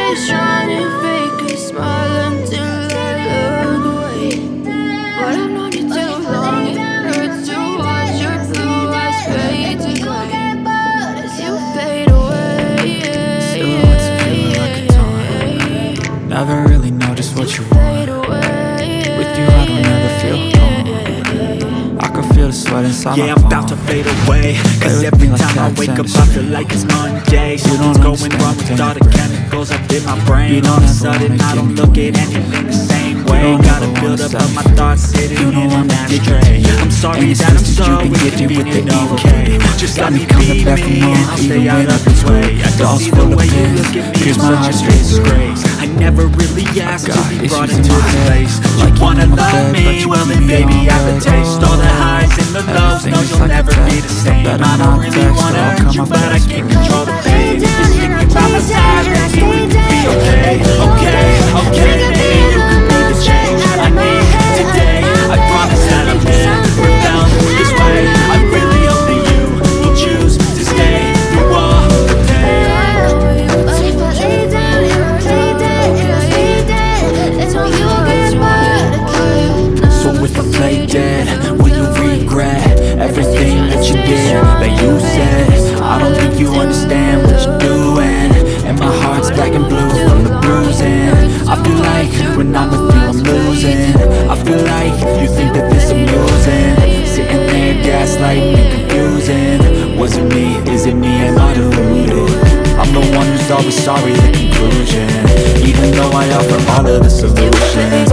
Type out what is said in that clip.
face, trying to fake a smile until I look away. But I've known you too long, it hurts to watch your blue eyes fade to gray as you fade away. Still it's feeling like a taunt. Never really know just what you want. With you I don't ever feel calm. I can feel the sweat inside my palm. I'm about to fade away, cause every time I wake up I feel like it's Monday. Something's going wrong with all the chemicals up in my brain. All of a sudden I don't look at anything the same way. Gotta build up of my thoughts sitting in an ashtray. I'm sorry that I'm so inconvenient, okay. Just let me be me and I'll stay out of his way. I can see the way you look at me, it's such a disgrace. I never really asked to be brought into this place. You wanna love me, well then baby I have a taste. All the highs and the lows, no you'll never be the same. I don't really wanna hurt you but I can't control the pain. Just thinking about my side, so we can be okay. Okay, maybe you can be the change I need today. I promise that I've never felt this way. I really hope that you will choose to stay through all the pain. So if I play dead, will you regret everything that you did, that you said? I don't think you understand what you're doing, and my heart's black and blue from the bruising. I feel like when I'm with you I'm losing. I feel like you think that this amusing, sitting there gaslighting and confusing. Was it me? Is it me? Am I deluded? I'm the one who's always sorry, the conclusion. Even though I offer all of the solutions,